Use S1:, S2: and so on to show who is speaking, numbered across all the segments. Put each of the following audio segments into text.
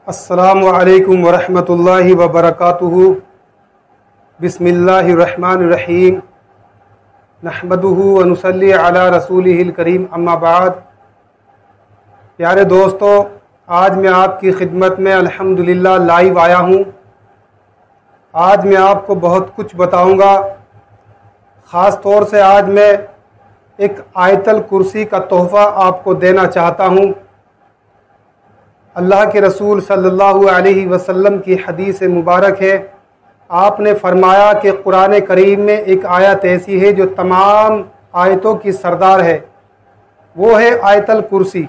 S1: السلام علیکم ورحمۃ اللہ وبرکاتہ۔ بسم اللہ الرحمن الرحیم، نحمدہ ونصلی علی رسولہ الکریم، اما بعد۔ پیارے دوستو، آج میں آپ کی خدمت میں الحمدللہ لائیو آیا ہوں۔ آج میں آپ کو بہت کچھ بتاؤں گا۔ خاص طور سے آج میں ایک آیت الکرسی کا تحفہ آپ کو دینا چاہتا ہوں۔ اللہ کے رسول صلی اللہ علیہ وسلم کی حدیث مبارک ہے، آپ نے فرمایا کہ قرآن کریم میں ایک آیت ایسی ہے جو تمام آیتوں کی سردار ہے، وہ ہے آیت الکرسی۔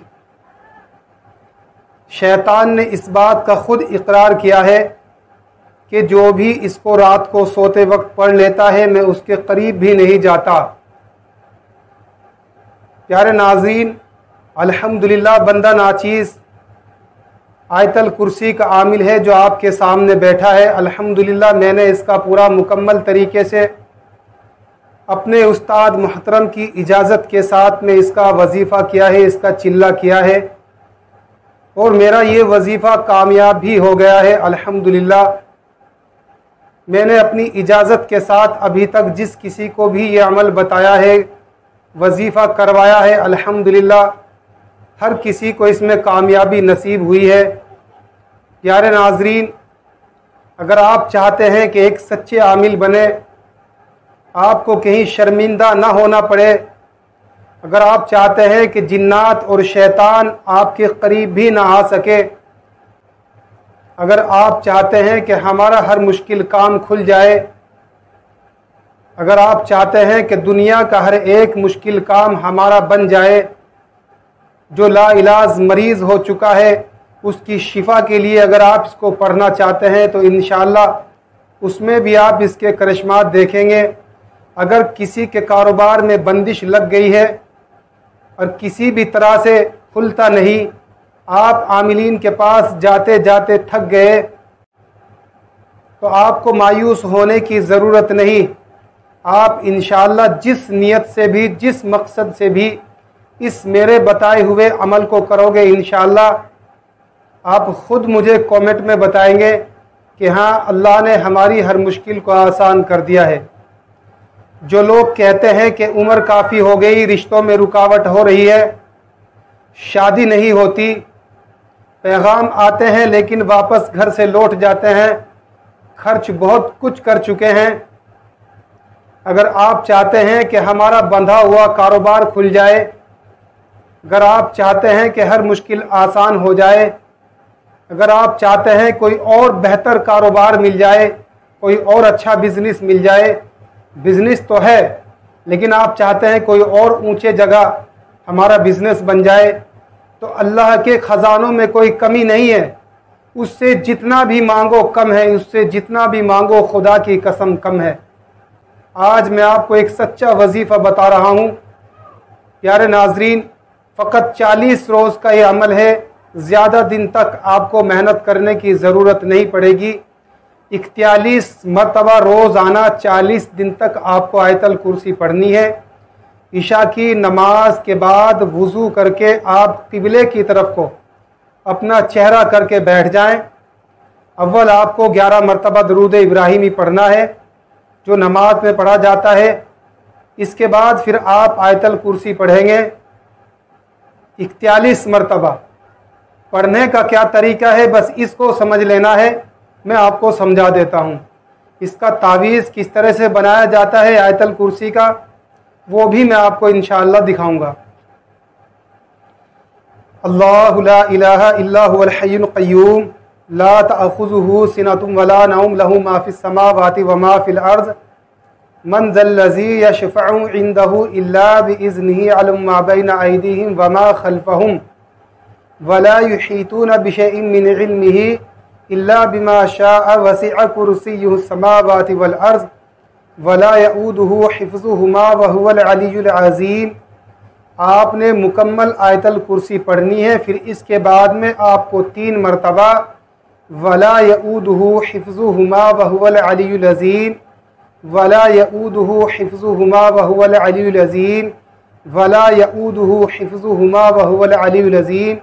S1: شیطان نے اس بات کا خود اقرار کیا ہے کہ جو بھی اس کو رات کو سوتے وقت پڑھ لیتا ہے میں اس کے قریب بھی نہیں جاتا۔ پیارے ناظرین، الحمدللہ بندہ ناچیز آیت الکرسی کا عامل ہے جو آپ کے سامنے بیٹھا ہے۔ الحمدللہ میں نے اس کا پورا مکمل طریقے سے اپنے استاد محترم کی اجازت کے ساتھ میں اس کا وظیفہ کیا ہے، اس کا چلہ کیا ہے، اور میرا یہ وظیفہ کامیاب بھی ہو گیا ہے۔ الحمدللہ میں نے اپنی اجازت کے ساتھ ابھی تک جس کسی کو بھی یہ عمل بتایا ہے، وظیفہ کروایا ہے، الحمدللہ ہر کسی کو اس میں کامیابی نصیب ہوئی ہے۔ پیارے ناظرین، اگر آپ چاہتے ہیں کہ ایک سچے عامل بنے، آپ کو کہیں شرمندہ نہ ہونا پڑے، اگر آپ چاہتے ہیں کہ جنات اور شیطان آپ کے قریب بھی نہ آ سکے، اگر آپ چاہتے ہیں کہ ہمارا ہر مشکل کام کھل جائے، اگر آپ چاہتے ہیں کہ دنیا کا ہر ایک مشکل کام ہمارا بن جائے، جو لا علاج مریض ہو چکا ہے اس کی شفا کے لیے اگر آپ اس کو پڑھنا چاہتے ہیں تو انشاءاللہ اس میں بھی آپ اس کے کرشمات دیکھیں گے۔ اگر کسی کے کاروبار میں بندش لگ گئی ہے اور کسی بھی طرح سے کھلتا نہیں، آپ عاملین کے پاس جاتے جاتے تھک گئے، تو آپ کو مایوس ہونے کی ضرورت نہیں۔ آپ انشاءاللہ جس نیت سے بھی، جس مقصد سے بھی اس میرے بتائے ہوئے عمل کو کرو گے، انشاءاللہ آپ خود مجھے کومنٹ میں بتائیں گے کہ ہاں اللہ نے ہماری ہر مشکل کو آسان کر دیا ہے۔ جو لوگ کہتے ہیں کہ عمر کافی ہو گئی، رشتوں میں رکاوٹ ہو رہی ہے، شادی نہیں ہوتی، پیغام آتے ہیں لیکن واپس گھر سے لوٹ جاتے ہیں، خرچ بہت کچھ کر چکے ہیں، اگر آپ چاہتے ہیں کہ ہمارا بندھا ہوا کاروبار کھل جائے، اگر آپ چاہتے ہیں کہ ہر مشکل آسان ہو جائے، اگر آپ چاہتے ہیں کوئی اور بہتر کاروبار مل جائے، کوئی اور اچھا بزنس مل جائے، بزنس تو ہے لیکن آپ چاہتے ہیں کوئی اور اونچے جگہ ہمارا بزنس بن جائے، تو اللہ کے خزانوں میں کوئی کمی نہیں ہے، اس سے جتنا بھی مانگو کم ہے، اس سے جتنا بھی مانگو خدا کی قسم کم ہے۔ آج میں آپ کو ایک سچا وظیفہ بتا رہا ہوں۔ پیارے ناظرین، فقط 40 روز کا یہ عمل ہے، زیادہ دن تک آپ کو محنت کرنے کی ضرورت نہیں پڑے گی۔ 41 مرتبہ روزانہ 40 دن تک آپ کو آیت الکرسی پڑھنی ہے۔ عشاء کی نماز کے بعد وضو کر کے آپ قبلے کی طرف کو اپنا چہرہ کر کے بیٹھ جائیں۔ اول آپ کو 11 مرتبہ درود ابراہیمی پڑھنا ہے جو نماز میں پڑھا جاتا ہے۔ اس کے بعد پھر آپ آیت الکرسی پڑھیں گے 41 مرتبہ۔ پڑھنے کا کیا طریقہ ہے بس اس کو سمجھ لینا ہے، میں آپ کو سمجھا دیتا ہوں۔ اس کا تعویذ کس طرح سے بنایا جاتا ہے آیت الکرسی کا، وہ بھی میں آپ کو انشاءاللہ دکھاؤں گا۔ اللہ لا الہ الا هو الحی القیوم لا تأخذہ سنۃ ولا نوم لہ ما فی السماوات وما فی الارض من ذا الذی یشفع عندہ الا باذنہ یعلم ما بین ایدیہم وما خلفہم ولا يحيطون بشيء من علمه إلا بما شاء وسع كرسيه السماوات والأرض ولا يؤوده حفظهما وهو العلي العظيم۔ آپ نے مکمل آیت الکرسی پڑھنی ہے، پھر اس کے بعد میں آپ کو 3 مرتبہ ولا يؤوده حفظهما وهو العلي العظيم، ولا يؤوده حفظهما وهو العلي العظيم، ولا يؤوده حفظهما وهو العلي العظيم،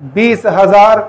S1: 20,000,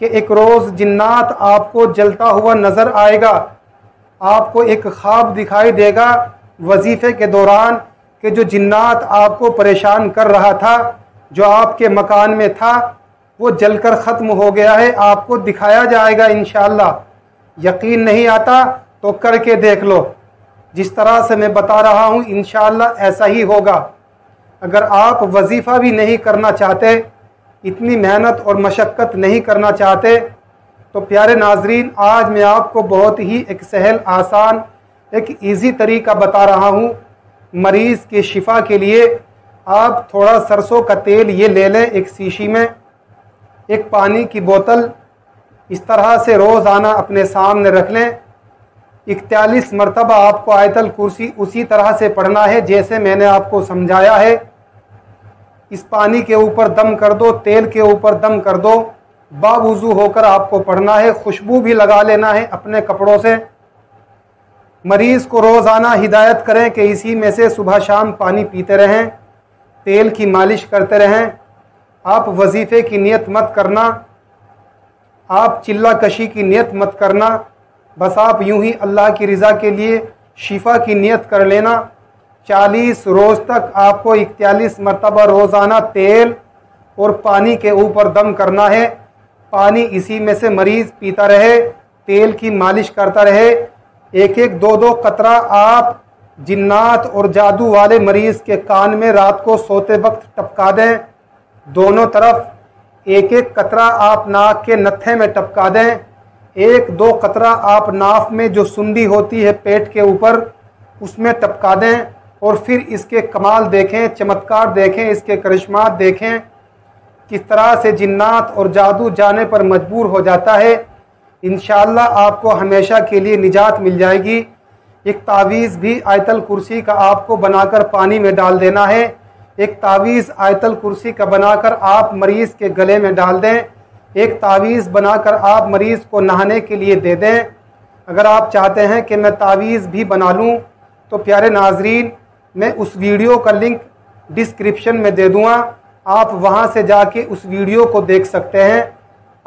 S1: کہ ایک روز جنات آپ کو جلتا ہوا نظر آئے گا، آپ کو ایک خواب دکھائی دے گا وظیفے کے دوران کہ جو جنات آپ کو پریشان کر رہا تھا، جو آپ کے مکان میں تھا، وہ جل کر ختم ہو گیا ہے، آپ کو دکھایا جائے گا انشاءاللہ۔ یقین نہیں آتا تو کر کے دیکھ لو، جس طرح سے میں بتا رہا ہوں انشاءاللہ ایسا ہی ہوگا۔ اگر آپ وظیفہ بھی نہیں کرنا چاہتے، اتنی محنت اور مشقت نہیں کرنا چاہتے، تو پیارے ناظرین آج میں آپ کو بہت ہی ایک سہل آسان ایک ایزی طریقہ بتا رہا ہوں مریض کے شفا کے لیے۔ آپ تھوڑا سرسوں کا تیل یہ لے لیں ایک شیشی میں، ایک پانی کی بوتل اس طرح سے روزانہ اپنے سامنے رکھ لیں۔ 41 مرتبہ آپ کو آیت الکرسی اسی طرح سے پڑھنا ہے جیسے میں نے آپ کو سمجھایا ہے۔ اس پانی کے اوپر دم کر دو، تیل کے اوپر دم کر دو، باوضو ہو کر آپ کو پڑھنا ہے، خوشبو بھی لگا لینا ہے اپنے کپڑوں سے۔ مریض کو روزانہ ہدایت کریں کہ اسی میں سے صبح شام پانی پیتے رہیں، تیل کی مالش کرتے رہیں۔ آپ وظیفے کی نیت مت کرنا، آپ چلہ کشی کی نیت مت کرنا، بس آپ یوں ہی اللہ کی رضا کے لیے شفا کی نیت کر لینا۔ 40 روز تک آپ کو 41 مرتبہ روزانہ تیل اور پانی کے اوپر دم کرنا ہے، پانی اسی میں سے مریض پیتا رہے، تیل کی مالش کرتا رہے، ایک ایک دو دو قطرہ آپ جنات اور جادو والے مریض کے کان میں رات کو سوتے وقت ٹپکا دیں، دونوں طرف ایک ایک قطرہ آپ ناک کے نتھے میں ٹپکا دیں، ایک دو قطرہ آپ ناف میں جو سنڈی ہوتی ہے پیٹ کے اوپر اس میں ٹپکا دیں، اور پھر اس کے کمال دیکھیں، چمتکار دیکھیں، اس کے کرشمات دیکھیں، کس طرح سے جنات اور جادو جانے پر مجبور ہو جاتا ہے۔ انشاءاللہ آپ کو ہمیشہ کے لیے نجات مل جائے گی۔ ایک تعویذ بھی آیت الکرسی کا آپ کو بنا کر پانی میں ڈال دینا ہے، ایک تعویذ آیت الکرسی کا بنا کر آپ مریض کے گلے میں ڈال دیں، ایک تعویذ بنا کر آپ مریض کو نہانے کے لیے دے دیں۔ اگر آپ چاہتے ہیں کہ میں تعویذ بھی بنا لوں تو پیارے ناظرین میں اس ویڈیو کا لنک ڈسکرپشن میں دے دوں گا، آپ وہاں سے جا کے اس ویڈیو کو دیکھ سکتے ہیں،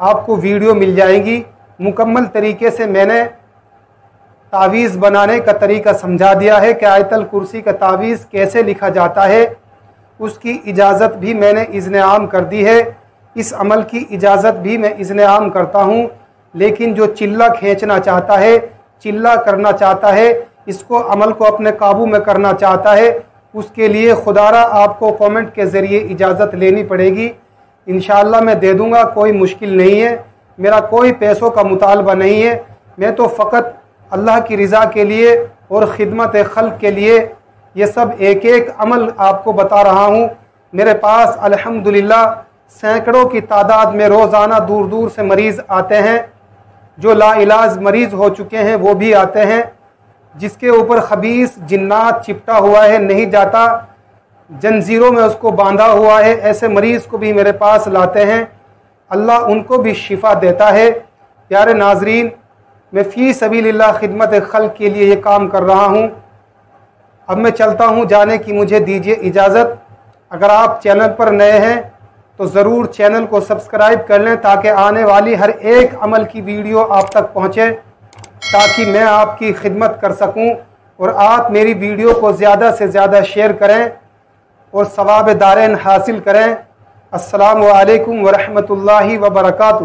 S1: آپ کو ویڈیو مل جائے گی۔ مکمل طریقے سے میں نے تعویذ بنانے کا طریقہ سمجھا دیا ہے کہ آیت الکرسی کا تعویذ کیسے لکھا جاتا ہے، اس کی اجازت بھی میں نے اذن عام کر دی ہے، اس عمل کی اجازت بھی میں اذن عام کرتا ہوں۔ لیکن جو چلہ کھینچنا چاہتا ہے، چلہ کرنا چاہتا ہے، اس کو عمل کو اپنے قابو میں کرنا چاہتا ہے، اس کے لیے خدارہ آپ کو کامنٹ کے ذریعے اجازت لینی پڑے گی۔ انشاءاللہ میں دے دوں گا، کوئی مشکل نہیں ہے، میرا کوئی پیسوں کا مطالبہ نہیں ہے، میں تو فقط اللہ کی رضا کے لیے اور خدمت خلق کے لیے یہ سب ایک ایک عمل آپ کو بتا رہا ہوں۔ میرے پاس الحمدللہ سینکڑوں کی تعداد میں روزانہ دور دور سے مریض آتے ہیں، جو لا علاج مریض ہو چکے ہیں وہ بھی آتے ہیں، جس کے اوپر خبیث جنات چپٹا ہوا ہے، نہیں جاتا، جنزیروں میں اس کو باندھا ہوا ہے، ایسے مریض کو بھی میرے پاس لاتے ہیں، اللہ ان کو بھی شفا دیتا ہے۔ پیارے ناظرین میں فی سبیل اللہ خدمت خلق کے لیے یہ کام کر رہا ہوں۔ اب میں چلتا ہوں، جانے کی مجھے دیجیے اجازت۔ اگر آپ چینل پر نئے ہیں تو ضرور چینل کو سبسکرائب کر لیں تاکہ آنے والی ہر ایک عمل کی ویڈیو آپ تک پہنچے، تاکہ میں آپ کی خدمت کر سکوں، اور آپ میری ویڈیو کو زیادہ سے زیادہ شیئر کریں اور ثواب دارین حاصل کریں۔ السلام علیکم ورحمۃ اللہ وبرکاتہ۔